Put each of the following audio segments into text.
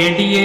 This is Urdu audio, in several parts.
ADA,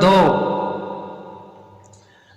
2,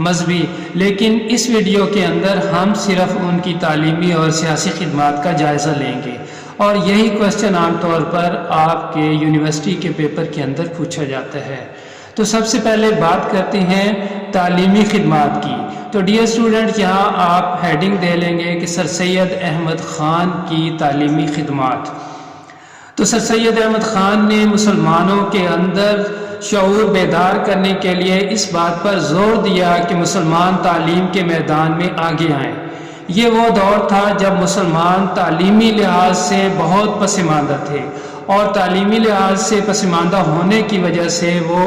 مذہبی، لیکن اس ویڈیو کے اندر ہم صرف ان کی تعلیمی اور سیاسی خدمات کا جائزہ لیں گے، اور یہی کوشچن عام طور پر آپ کے یونیورسٹی کے پیپر کے اندر پوچھا جاتا ہے۔ تو سب سے پہلے بات کرتے ہیں تعلیمی خدمات کی۔ تو ڈیئر اسٹوڈنٹ، یہاں آپ ہیڈنگ دے لیں گے کہ سر سید احمد خان کی تعلیمی خدمات۔ تو سر سید احمد خان نے مسلمانوں کے اندر شعور بیدار کرنے کے لیے اس بات پر زور دیا کہ مسلمان تعلیم کے میدان میں آگے آئیں۔ یہ وہ دور تھا جب مسلمان تعلیمی لحاظ سے بہت پسماندہ تھے، اور تعلیمی لحاظ سے پسماندہ ہونے کی وجہ سے وہ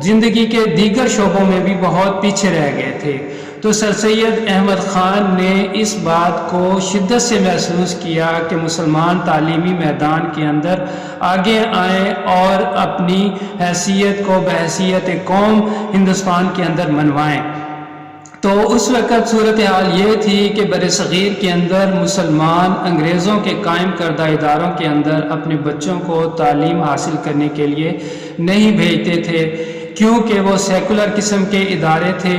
زندگی کے دیگر شعبوں میں بھی بہت پیچھے رہ گئے تھے۔ تو سر سید احمد خان نے اس بات کو شدت سے محسوس کیا کہ مسلمان تعلیمی میدان کے اندر آگے آئیں اور اپنی حیثیت کو بحیثیت قوم ہندوستان کے اندر منوائیں۔ تو اس وقت صورتحال یہ تھی کہ بر صغیر کے اندر مسلمان انگریزوں کے قائم کردہ اداروں کے اندر اپنے بچوں کو تعلیم حاصل کرنے کے لیے نہیں بھیجتے تھے، کیونکہ وہ سیکولر قسم کے ادارے تھے۔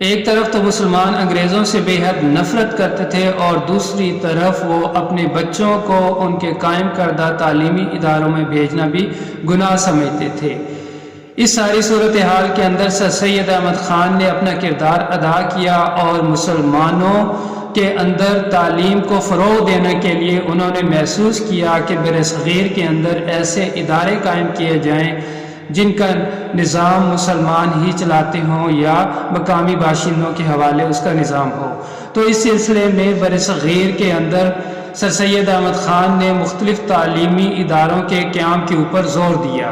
ایک طرف تو مسلمان انگریزوں سے بے حد نفرت کرتے تھے، اور دوسری طرف وہ اپنے بچوں کو ان کے قائم کردہ تعلیمی اداروں میں بھیجنا بھی گناہ سمجھتے تھے۔ اس ساری صورتحال کے اندر سر سید احمد خان نے اپنا کردار ادا کیا، اور مسلمانوں کے اندر تعلیم کو فروغ دینے کے لیے انہوں نے محسوس کیا کہ بر صغیر کے اندر ایسے ادارے قائم کیے جائیں جن کا نظام مسلمان ہی چلاتے ہوں یا مقامی باشندوں کے حوالے اس کا نظام ہو۔ تو اس سلسلے میں بر صغیر کے اندر سر سید احمد خان نے مختلف تعلیمی اداروں کے قیام کے اوپر زور دیا۔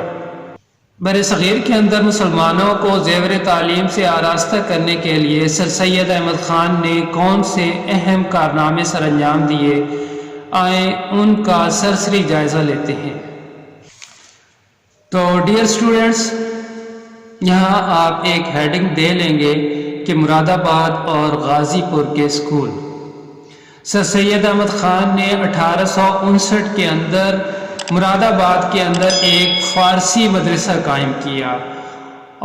بر صغیر کے اندر مسلمانوں کو زیور تعلیم سے آراستہ کرنے کے لیے سر سید احمد خان نے کون سے اہم کارنامے سر انجام دیے، آئیں ان کا سرسری جائزہ لیتے ہیں۔ تو ڈیئر اسٹوڈنٹس، یہاں آپ ایک ہیڈنگ دے لیں گے کہ مراد آباد اور غازی پور کے اسکول۔ سر سید احمد خان نے 1859 کے اندر مراد آباد کے اندر ایک فارسی مدرسہ قائم کیا،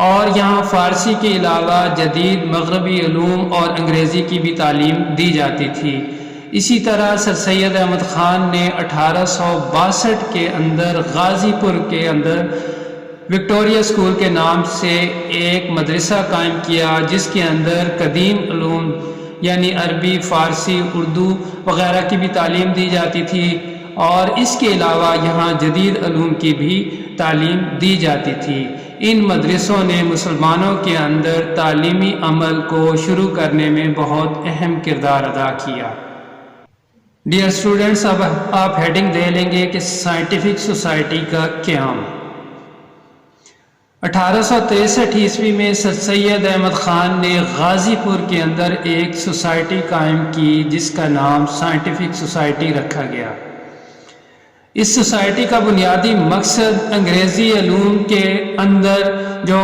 اور یہاں فارسی کے علاوہ جدید مغربی علوم اور انگریزی کی بھی تعلیم دی جاتی تھی۔ اسی طرح سر سید احمد خان نے 1862 کے اندر غازی پور کے اندر وکٹوریہ اسکول کے نام سے ایک مدرسہ قائم کیا، جس کے اندر قدیم علوم یعنی عربی، فارسی، اردو وغیرہ کی بھی تعلیم دی جاتی تھی، اور اس کے علاوہ یہاں جدید علوم کی بھی تعلیم دی جاتی تھی۔ ان مدرسوں نے مسلمانوں کے اندر تعلیمی عمل کو شروع کرنے میں بہت اہم کردار ادا کیا۔ ڈیئر اسٹوڈنٹس، اب آپ ہیڈنگ دے لیں گے کہ سائنٹیفک سوسائٹی کا قیام۔ 1863 عیسوی میں سر سید احمد خان نے غازی پور کے اندر ایک سوسائٹی قائم کی جس کا نام سائنٹیفک سوسائٹی رکھا گیا۔ اس سوسائٹی کا بنیادی مقصد انگریزی علوم کے اندر جو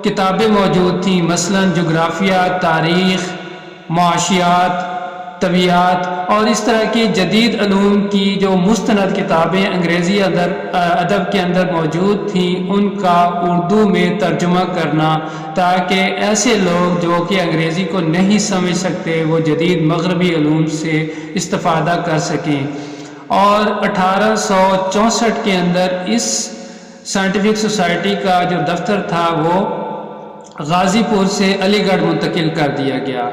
کتابیں موجود تھیں، مثلا جغرافیہ، تاریخ، معاشیات، طبیعت اور اس طرح کی جدید علوم کی جو مستند کتابیں انگریزی ادب کے اندر موجود تھیں، ان کا اردو میں ترجمہ کرنا، تاکہ ایسے لوگ جو کہ انگریزی کو نہیں سمجھ سکتے وہ جدید مغربی علوم سے استفادہ کر سکیں۔ اور 1864 کے اندر اس سائنٹیفک سوسائٹی کا جو دفتر تھا وہ غازی پور سے علی گڑھ منتقل کر دیا گیا،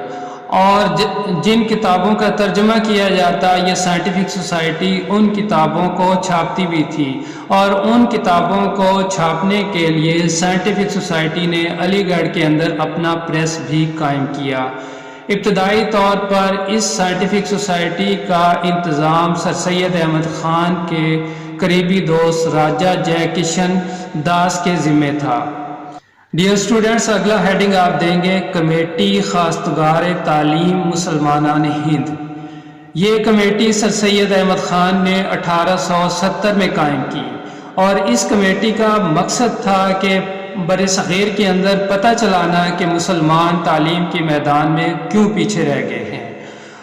اور جن کتابوں کا ترجمہ کیا جاتا یہ سائنٹیفک سوسائٹی ان کتابوں کو چھاپتی بھی تھی، اور ان کتابوں کو چھاپنے کے لیے سائنٹیفک سوسائٹی نے علی گڑھ کے اندر اپنا پریس بھی قائم کیا۔ ابتدائی طور پر اس سائنٹیفک سوسائٹی کا انتظام سر سید احمد خان کے قریبی دوست راجہ جے کشن داس کے ذمہ تھا۔ ڈیئر اسٹوڈنٹس، اگلا ہیڈنگ آپ دیں گے کمیٹی خواستگار تعلیم مسلمانان ہند۔ یہ کمیٹی سر سید احمد خان نے 1870 میں قائم کی، اور اس کمیٹی کا مقصد تھا کہ بر صغیر کے اندر پتہ چلانا کہ مسلمان تعلیم کے میدان میں کیوں پیچھے رہ گئے ہیں۔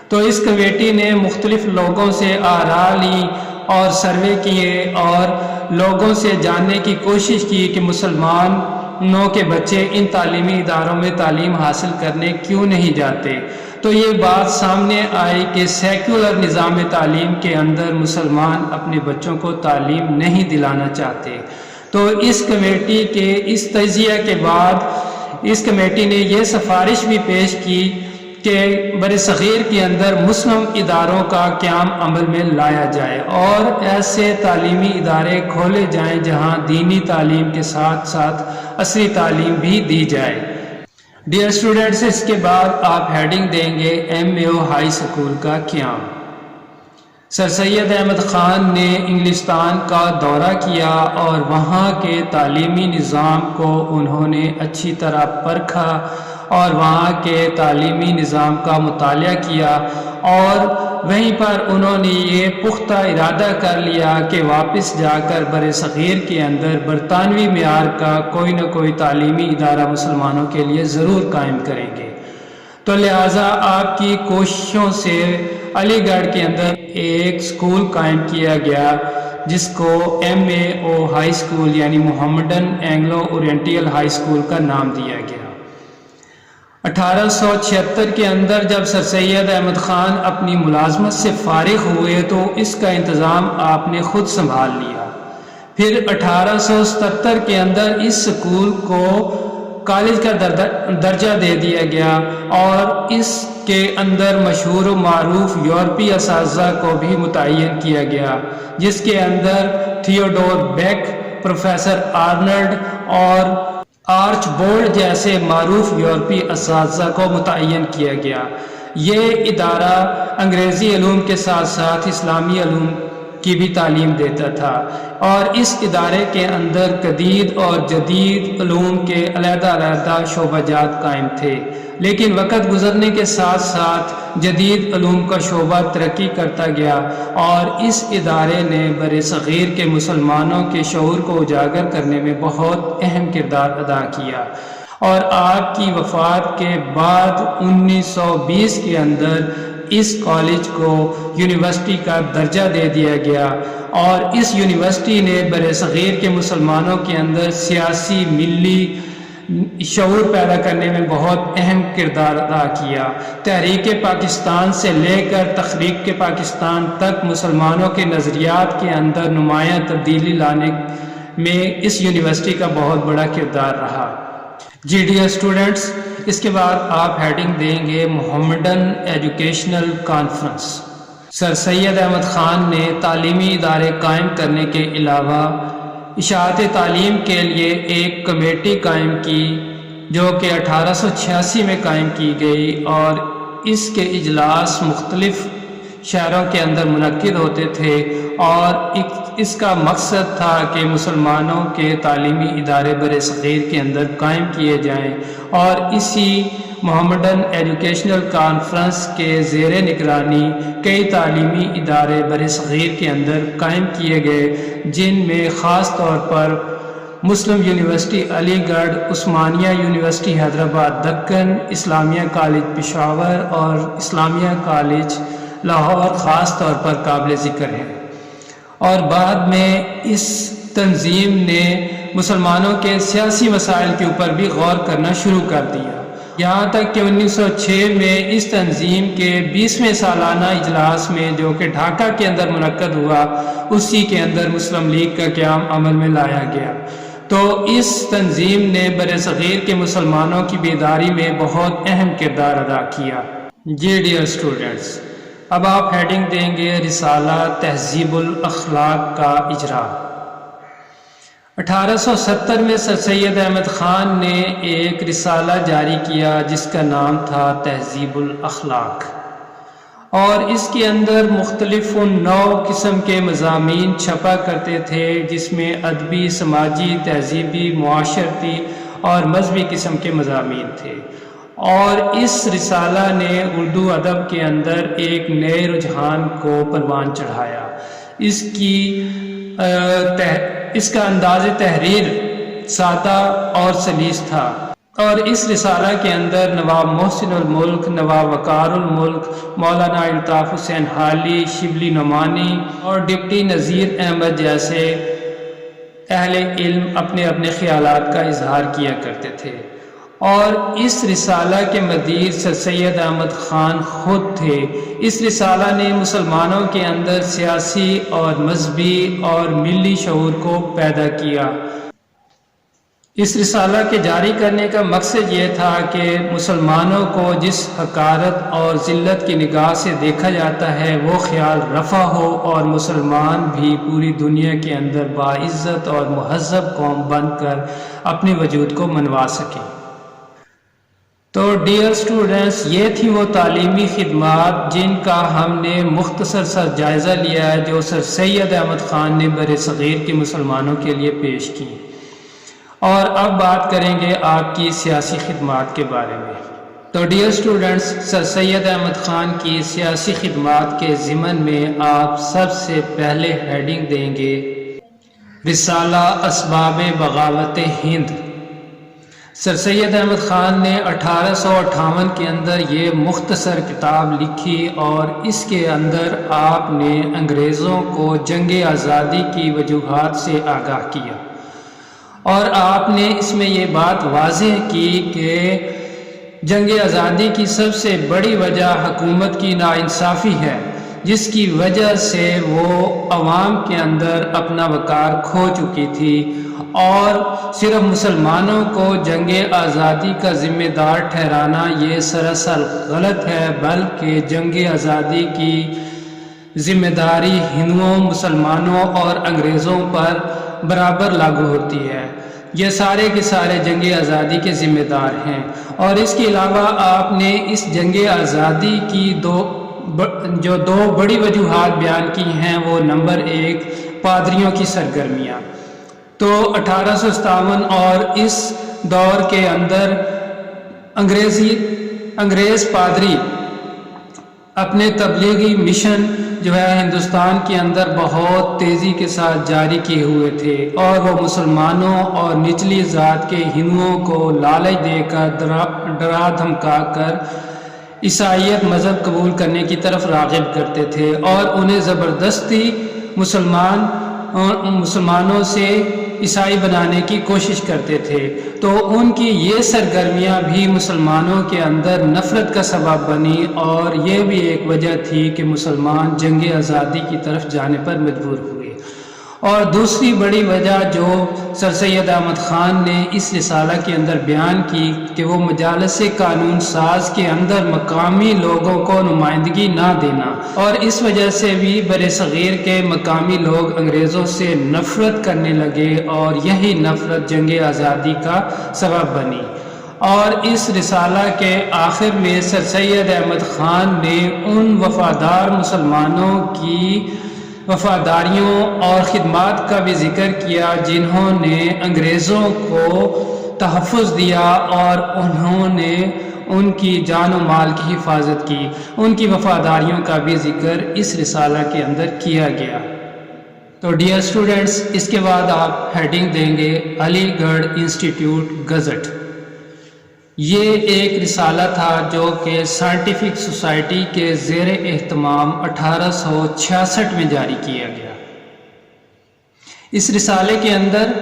تو اس کمیٹی نے مختلف لوگوں سے آراء لی اور سروے کیے، اور لوگوں سے جاننے کی کوشش کی کہ مسلمان مسلمانوں کے بچے ان تعلیمی اداروں میں تعلیم حاصل کرنے کیوں نہیں جاتے؟ تو یہ بات سامنے آئی کہ سیکولر نظام تعلیم کے اندر مسلمان اپنے بچوں کو تعلیم نہیں دلانا چاہتے۔ تو اس کمیٹی کے اس تجزیہ کے بعد اس کمیٹی نے یہ سفارش بھی پیش کی کہ بر صغیر کے اندر مسلم اداروں کا قیام عمل میں لایا جائے اور ایسے تعلیمی ادارے کھولے جائیں جہاں دینی تعلیم کے ساتھ ساتھ عصری تعلیم بھی دی جائے۔ ڈیئر اسٹوڈنٹس، اس کے بعد آپ ہیڈنگ دیں گے MAO ہائی اسکول کا قیام۔ سر سید احمد خان نے انگلستان کا دورہ کیا اور وہاں کے تعلیمی نظام کو انہوں نے اچھی طرح پرکھا اور وہاں کے تعلیمی نظام کا مطالعہ کیا اور وہیں پر انہوں نے یہ پختہ ارادہ کر لیا کہ واپس جا کر بر صغیر کے اندر برطانوی معیار کا کوئی نہ کوئی تعلیمی ادارہ مسلمانوں کے لیے ضرور قائم کریں گے۔ تو لہٰذا آپ کی کوششوں سے علی گڑھ کے اندر ایک اسکول قائم کیا گیا جس کو MAO ہائی اسکول یعنی Mohammedan Anglo oriental high school کا نام دیا گیا۔ 1876 کے اندر جب سر سید احمد خان اپنی ملازمت سے فارغ ہوئے تو اس کا انتظام آپ نے خود سنبھال لیا۔ پھر 1877 کے اندر اس اسکول کو کالج کا درجہ دے دیا گیا اور اس کے اندر مشہور و معروف یورپی اساتذہ کو بھی متعین کیا گیا، جس کے اندر تھیوڈور بیک، پروفیسر آرنلڈ اور آرچ بولڈ جیسے معروف یورپی اساتذہ کو متعین کیا گیا۔ یہ ادارہ انگریزی علوم کے ساتھ ساتھ اسلامی علوم کی بھی تعلیم دیتا تھا اور اس ادارے کے اندر جدید اور جدید علوم کے علیحدہ علیحدہ شعبہ جات قائم تھے، لیکن وقت گزرنے کے ساتھ ساتھ جدید علوم کا شعبہ ترقی کرتا گیا اور اس ادارے نے بر صغیر کے مسلمانوں کے شعور کو اجاگر کرنے میں بہت اہم کردار ادا کیا اور آپ کی وفات کے بعد 1920 کے اندر اس کالج کو یونیورسٹی کا درجہ دے دیا گیا اور اس یونیورسٹی نے بر صغیر کے مسلمانوں کے اندر سیاسی ملی شعور پیدا کرنے میں بہت اہم کردار ادا کیا۔ تحریک پاکستان سے لے کر تخریق پاکستان تک مسلمانوں کے نظریات کے اندر نمایاں تبدیلی لانے میں اس یونیورسٹی کا بہت بڑا کردار رہا۔ جی ڈیئر اسٹوڈنٹس، اس کے بعد آپ ہیڈنگ دیں گے محمڈن ایجوکیشنل کانفرنس۔ سر سید احمد خان نے تعلیمی ادارے قائم کرنے کے علاوہ اشاعت تعلیم کے لیے ایک کمیٹی قائم کی جو کہ 1886 میں قائم کی گئی اور اس کے اجلاس مختلف شہروں کے اندر منعقد ہوتے تھے اور اس کا مقصد تھا کہ مسلمانوں کے تعلیمی ادارے بر صغیر کے اندر قائم کیے جائیں اور اسی محمڈن ایجوکیشنل کانفرنس کے زیر نگرانی کئی تعلیمی ادارے بر صغیر کے اندر قائم کیے گئے، جن میں خاص طور پر مسلم یونیورسٹی علی گڑھ، عثمانیہ یونیورسٹی حیدرآباد دکن، اسلامیہ کالج پشاور اور اسلامیہ کالج لاہور خاص طور پر قابل ذکر ہے۔ اور بعد میں اس تنظیم نے مسلمانوں کے سیاسی مسائل کے اوپر بھی غور کرنا شروع کر دیا، یہاں تک کہ 1906 میں اس تنظیم کے 20ویں سالانہ اجلاس میں جو کہ ڈھاکہ کے اندر منعقد ہوا، اسی کے اندر مسلم لیگ کا قیام عمل میں لایا گیا۔ تو اس تنظیم نے بر صغیر کے مسلمانوں کی بیداری میں بہت اہم کردار ادا کیا۔ جی ڈیئر اسٹوڈنٹس، اب آپ ہیڈنگ دیں گے رسالہ تہذیب الاخلاق کا اجرا۔ 1870 میں سر سید احمد خان نے ایک رسالہ جاری کیا جس کا نام تھا تہذیب الاخلاق، اور اس کے اندر مختلف 9 قسم کے مضامین چھپا کرتے تھے، جس میں ادبی، سماجی، تہذیبی، معاشرتی اور مذہبی قسم کے مضامین تھے۔ اور اس رسالہ نے اردو ادب کے اندر ایک نئے رجحان کو پروان چڑھایا۔ اس کا انداز تحریر سادہ اور سلیس تھا، اور اس رسالہ کے اندر نواب محسن الملک، نواب وقار الملک، مولانا الطاف حسین حالی، شبلی نعمانی اور ڈپٹی نذیر احمد جیسے اہل علم اپنے اپنے خیالات کا اظہار کیا کرتے تھے، اور اس رسالہ کے مدیر سر سید احمد خان خود تھے۔ اس رسالہ نے مسلمانوں کے اندر سیاسی اور مذہبی اور ملی شعور کو پیدا کیا۔ اس رسالہ کے جاری کرنے کا مقصد یہ تھا کہ مسلمانوں کو جس حقارت اور ذلت کی نگاہ سے دیکھا جاتا ہے وہ خیال رفع ہو، اور مسلمان بھی پوری دنیا کے اندر باعزت اور مہذب قوم بن کر اپنے وجود کو منوا سکیں۔ تو ڈیئر اسٹوڈنٹس، یہ تھی وہ تعلیمی خدمات جن کا ہم نے مختصر سا جائزہ لیا ہے، جو سر سید احمد خان نے بر صغیر کے مسلمانوں کے لیے پیش کی۔ اور اب بات کریں گے آپ کی سیاسی خدمات کے بارے میں۔ تو ڈیئر اسٹوڈنٹس، سر سید احمد خان کی سیاسی خدمات کے ضمن میں آپ سب سے پہلے ہیڈنگ دیں گے رسالہ اسباب بغاوت ہند۔ سر سید احمد خان نے 1858 کے اندر یہ مختصر کتاب لکھی، اور اس کے اندر آپ نے انگریزوں کو جنگ آزادی کی وجوہات سے آگاہ کیا، اور آپ نے اس میں یہ بات واضح کی کہ جنگ آزادی کی سب سے بڑی وجہ حکومت کی ناانصافی ہے، جس کی وجہ سے وہ عوام کے اندر اپنا وقار کھو چکی تھی، اور صرف مسلمانوں کو جنگ آزادی کا ذمہ دار ٹھہرانا یہ سراسر غلط ہے، بلکہ جنگ آزادی کی ذمہ داری ہندوؤں، مسلمانوں اور انگریزوں پر برابر لاگو ہوتی ہے۔ یہ سارے کے سارے جنگ آزادی کے ذمہ دار ہیں۔ اور اس کے علاوہ آپ نے اس جنگ آزادی کی جو دو بڑی وجوہات بیان کی ہیں، وہ نمبر 1 پادریوں کی سرگرمیاں۔ تو 1857 اور اس دور کے اندر انگریز پادری اپنے تبلیغی مشن جو ہے ہندوستان کے اندر بہت تیزی کے ساتھ جاری کیے ہوئے تھے، اور وہ مسلمانوں اور نچلی ذات کے ہندوؤں کو لالچ دے کر ڈرا دھمکا کر عیسائیت مذہب قبول کرنے کی طرف راغب کرتے تھے، اور انہیں زبردستی مسلمانوں سے عیسائی بنانے کی کوشش کرتے تھے۔ تو ان کی یہ سرگرمیاں بھی مسلمانوں کے اندر نفرت کا سبب بنی، اور یہ بھی ایک وجہ تھی کہ مسلمان جنگ آزادی کی طرف جانے پر مجبور ہوئے۔ اور دوسری بڑی وجہ جو سر سید احمد خان نے اس رسالہ کے اندر بیان کی کہ وہ مجالس قانون ساز کے اندر مقامی لوگوں کو نمائندگی نہ دینا، اور اس وجہ سے بھی بر صغیر کے مقامی لوگ انگریزوں سے نفرت کرنے لگے، اور یہی نفرت جنگ آزادی کا سبب بنی۔ اور اس رسالہ کے آخر میں سر سید احمد خان نے ان وفادار مسلمانوں کی وفاداریوں اور خدمات کا بھی ذکر کیا جنہوں نے انگریزوں کو تحفظ دیا، اور انہوں نے ان کی جان و مال کی حفاظت کی۔ ان کی وفاداریوں کا بھی ذکر اس رسالہ کے اندر کیا گیا۔ تو ڈیئر اسٹوڈنٹس، اس کے بعد آپ ہیڈنگ دیں گے علی گڑھ انسٹیٹیوٹ گزٹ۔ یہ ایک رسالہ تھا جو کہ سائنٹیفک سوسائٹی کے زیر اہتمام 1866 میں جاری کیا گیا۔ اس رسالے کے اندر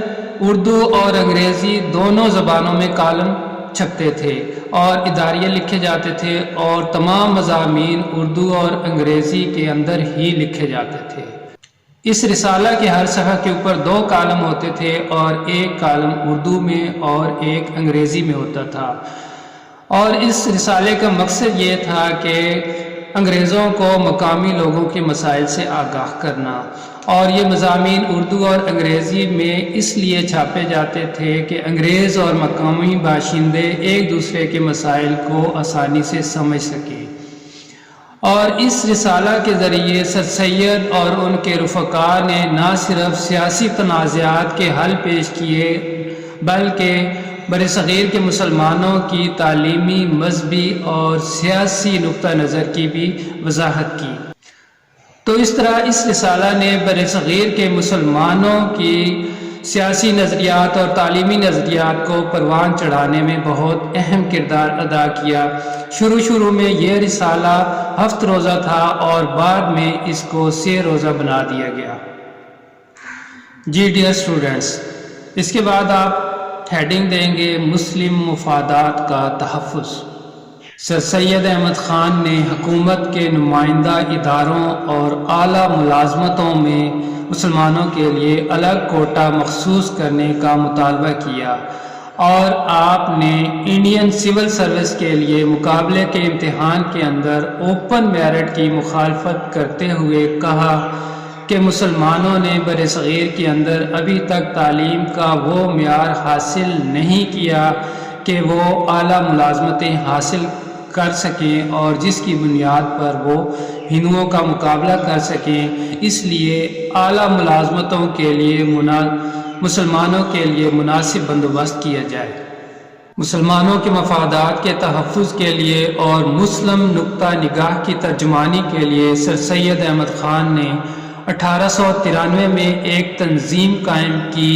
اردو اور انگریزی دونوں زبانوں میں کالم چھپتے تھے اور اداریے لکھے جاتے تھے، اور تمام مضامین اردو اور انگریزی کے اندر ہی لکھے جاتے تھے۔ اس رسالہ کے ہر صفحہ کے اوپر 2 کالم ہوتے تھے، اور ایک کالم اردو میں اور ایک انگریزی میں ہوتا تھا۔ اور اس رسالے کا مقصد یہ تھا کہ انگریزوں کو مقامی لوگوں کے مسائل سے آگاہ کرنا، اور یہ مضامین اردو اور انگریزی میں اس لیے چھاپے جاتے تھے کہ انگریز اور مقامی باشندے ایک دوسرے کے مسائل کو آسانی سے سمجھ سکیں۔ اور اس رسالہ کے ذریعے سر سید اور ان کے رفقا نے نہ صرف سیاسی تنازعات کے حل پیش کیے، بلکہ برصغیر کے مسلمانوں کی تعلیمی، مذہبی اور سیاسی نقطہ نظر کی بھی وضاحت کی۔ تو اس طرح اس رسالہ نے برصغیر کے مسلمانوں کی سیاسی نظریات اور تعلیمی نظریات کو پروان چڑھانے میں بہت اہم کردار ادا کیا۔ شروع میں یہ رسالہ 7 روزہ تھا، اور بعد میں اس کو 6 روزہ بنا دیا گیا۔ جی ڈیئر اسٹوڈنٹس، اس کے بعد آپ ہیڈنگ دیں گے مسلم مفادات کا تحفظ۔ سر سید احمد خان نے حکومت کے نمائندہ اداروں اور اعلیٰ ملازمتوں میں مسلمانوں کے لیے الگ کوٹا مخصوص کرنے کا مطالبہ کیا، اور آپ نے انڈین سول سروس کے لیے مقابلے کے امتحان کے اندر اوپن میرٹ کی مخالفت کرتے ہوئے کہا کہ مسلمانوں نے برصغیر کے اندر ابھی تک تعلیم کا وہ معیار حاصل نہیں کیا کہ وہ اعلیٰ ملازمتیں حاصل کر سکیں اور جس کی بنیاد پر وہ ہندوؤں کا مقابلہ کر سکیں، اس لیے اعلیٰ ملازمتوں کے لیے مسلمانوں کے لیے مناسب بندوبست کیا جائے۔ مسلمانوں کے مفادات کے تحفظ کے لیے اور مسلم نقطہ نگاہ کی ترجمانی کے لیے سر سید احمد خان نے 1893 میں ایک تنظیم قائم کی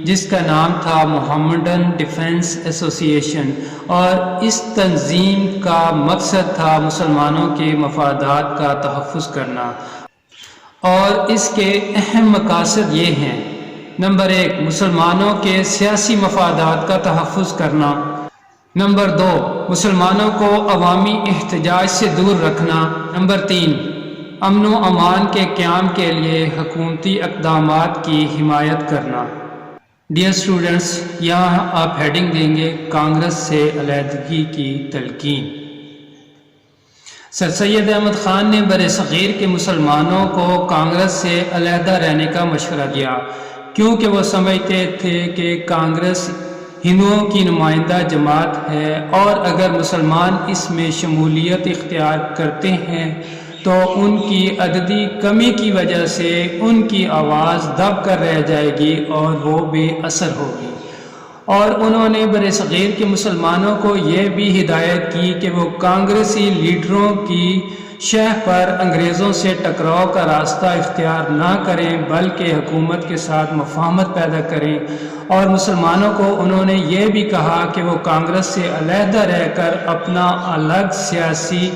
جس کا نام تھا محمدن ڈیفنس ایسوسی ایشن، اور اس تنظیم کا مقصد تھا مسلمانوں کے مفادات کا تحفظ کرنا، اور اس کے اہم مقاصد یہ ہیں: نمبر 1، مسلمانوں کے سیاسی مفادات کا تحفظ کرنا۔ نمبر 2، مسلمانوں کو عوامی احتجاج سے دور رکھنا۔ نمبر 3، امن و امان کے قیام کے لیے حکومتی اقدامات کی حمایت کرنا۔ ڈیئر اسٹوڈنٹس، یہاں آپ ہیڈنگ دیں گے کانگریس سے علیحدگی کی تلقین۔ سر سید احمد خان نے برصغیر کے مسلمانوں کو کانگریس سے علیحدہ رہنے کا مشورہ دیا، کیونکہ وہ سمجھتے تھے کہ کانگریس ہندوؤں کی نمائندہ جماعت ہے، اور اگر مسلمان اس میں شمولیت اختیار کرتے ہیں تو ان کی عددی کمی کی وجہ سے ان کی آواز دب کر رہ جائے گی اور وہ بے اثر ہوگی۔ اور انہوں نے برصغیر کے مسلمانوں کو یہ بھی ہدایت کی کہ وہ کانگریسی لیڈروں کی شہ پر انگریزوں سے ٹکراؤ کا راستہ اختیار نہ کریں، بلکہ حکومت کے ساتھ مفاہمت پیدا کریں، اور مسلمانوں کو انہوں نے یہ بھی کہا کہ وہ کانگریس سے علیحدہ رہ کر اپنا الگ سیاسی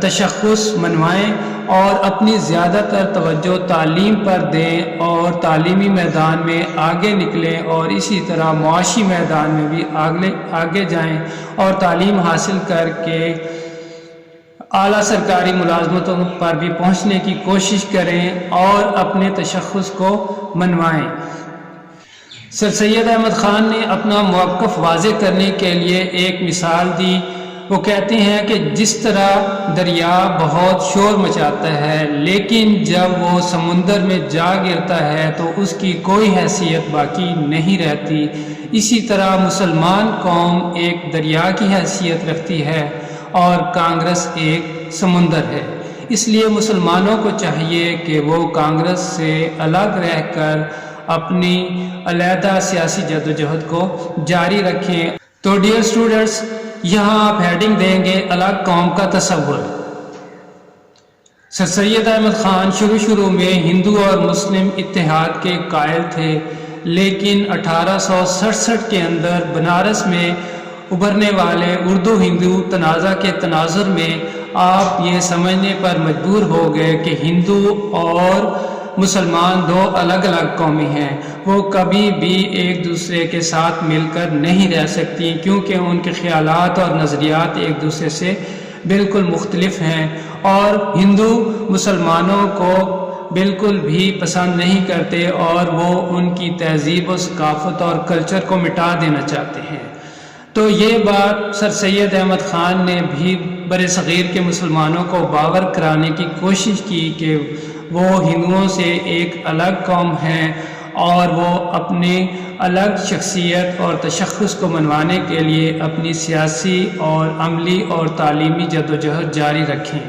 تشخص منوائیں اور اپنی زیادہ تر توجہ تعلیم پر دیں اور تعلیمی میدان میں آگے نکلیں، اور اسی طرح معاشی میدان میں بھی آگے جائیں اور تعلیم حاصل کر کے اعلیٰ سرکاری ملازمتوں پر بھی پہنچنے کی کوشش کریں اور اپنے تشخص کو منوائیں۔ سر سید احمد خان نے اپنا موقف واضح کرنے کے لیے ایک مثال دی۔ وہ کہتے ہیں کہ جس طرح دریا بہت شور مچاتا ہے لیکن جب وہ سمندر میں جا گرتا ہے تو اس کی کوئی حیثیت باقی نہیں رہتی، اسی طرح مسلمان قوم ایک دریا کی حیثیت رکھتی ہے اور کانگریس ایک سمندر ہے۔ اس لیے مسلمانوں کو چاہیے کہ وہ کانگریس سے الگ رہ کر اپنی علیحدہ سیاسی جدوجہد کو جاری رکھیں۔ تو ڈیئر اسٹوڈنٹس، یہاں آپ ہیڈنگ دیں گے الگ قوم کا تصور۔ سر سید احمد خان شروع میں ہندو اور مسلم اتحاد کے قائل تھے، لیکن 1867 کے اندر بنارس میں ابھرنے والے اردو ہندو تنازع کے تناظر میں آپ یہ سمجھنے پر مجبور ہو گئے کہ ہندو اور مسلمان دو الگ الگ قومیں ہیں، وہ کبھی بھی ایک دوسرے کے ساتھ مل کر نہیں رہ سکتی، کیونکہ ان کے خیالات اور نظریات ایک دوسرے سے بالکل مختلف ہیں، اور ہندو مسلمانوں کو بالکل بھی پسند نہیں کرتے اور وہ ان کی تہذیب و ثقافت اور کلچر کو مٹا دینا چاہتے ہیں۔ تو یہ بات سر سید احمد خان نے بھی برصغیر کے مسلمانوں کو باور کرانے کی کوشش کی کہ وہ ہندوؤں سے ایک الگ قوم ہیں اور وہ اپنے الگ شخصیت اور تشخص کو منوانے کے لیے اپنی سیاسی اور عملی اور تعلیمی جدوجہد جاری رکھیں۔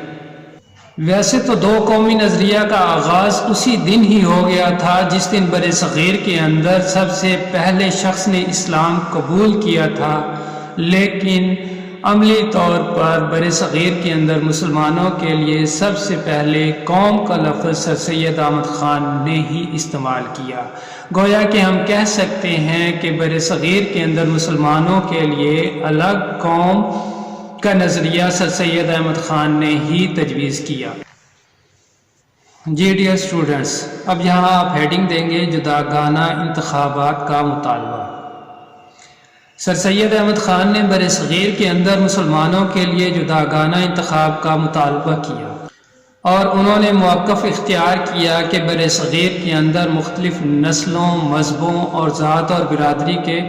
ویسے تو دو قومی نظریہ کا آغاز اسی دن ہی ہو گیا تھا جس دن برصغیر کے اندر سب سے پہلے شخص نے اسلام قبول کیا تھا، لیکن عملی طور پر برصغیر کے اندر مسلمانوں کے لیے سب سے پہلے قوم کا لفظ سر سید احمد خان نے ہی استعمال کیا۔ گویا کہ ہم کہہ سکتے ہیں کہ برصغیر کے اندر مسلمانوں کے لیے الگ قوم کا نظریہ سر سید احمد خان نے ہی تجویز کیا۔ جی ڈیئر اسٹوڈنٹس، اب یہاں آپ ہیڈنگ دیں گے جداگانہ انتخابات کا مطالبہ۔ سر سید احمد خان نے برصغیر کے اندر مسلمانوں کے لیے جداگانہ انتخاب کا مطالبہ کیا اور انہوں نے موقف اختیار کیا کہ برصغیر کے اندر مختلف نسلوں، مذہبوں اور ذات اور برادری کے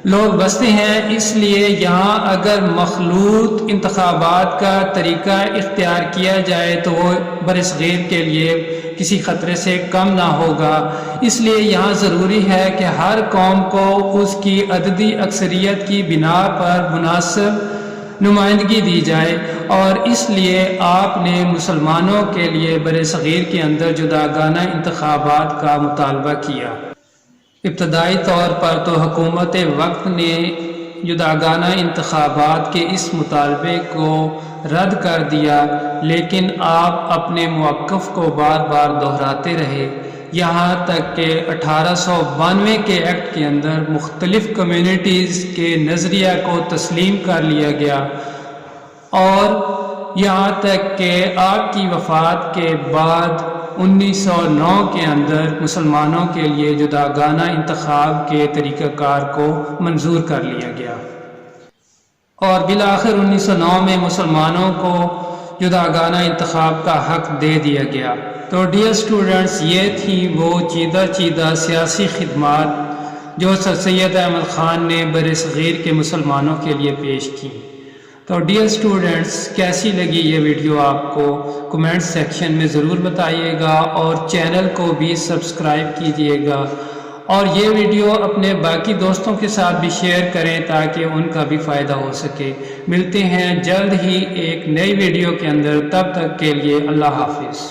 لوگ بستے ہیں، اس لیے یہاں اگر مخلوط انتخابات کا طریقہ اختیار کیا جائے تو وہ برصغیر کے لیے کسی خطرے سے کم نہ ہوگا۔ اس لیے یہاں ضروری ہے کہ ہر قوم کو اس کی عددی اکثریت کی بنا پر مناسب نمائندگی دی جائے، اور اس لیے آپ نے مسلمانوں کے لیے برصغیر کے اندر جداگانہ انتخابات کا مطالبہ کیا۔ ابتدائی طور پر تو حکومت وقت نے جداگانہ انتخابات کے اس مطالبے کو رد کر دیا، لیکن آپ اپنے موقف کو بار بار دہراتے رہے، یہاں تک کہ 1892 کے ایکٹ کے اندر مختلف کمیونٹیز کے نظریہ کو تسلیم کر لیا گیا، اور یہاں تک کہ آپ کی وفات کے بعد 1909 کے اندر مسلمانوں کے لیے جداگانہ انتخاب کے طریقہ کار کو منظور کر لیا گیا، اور بالآخر 1909 میں مسلمانوں کو جداگانہ انتخاب کا حق دے دیا گیا۔ تو ڈیئر اسٹوڈنٹس، یہ تھی وہ چیدہ سیاسی خدمات جو سر سید احمد خان نے برصغیر کے مسلمانوں کے لیے پیش کی۔ تو ڈیئر اسٹوڈنٹس، کیسی لگی یہ ویڈیو آپ کو کمنٹ سیکشن میں ضرور بتائیے گا، اور چینل کو بھی سبسکرائب کیجئے گا، اور یہ ویڈیو اپنے باقی دوستوں کے ساتھ بھی شیئر کریں تاکہ ان کا بھی فائدہ ہو سکے۔ ملتے ہیں جلد ہی ایک نئی ویڈیو کے اندر، تب تک کے لیے اللہ حافظ۔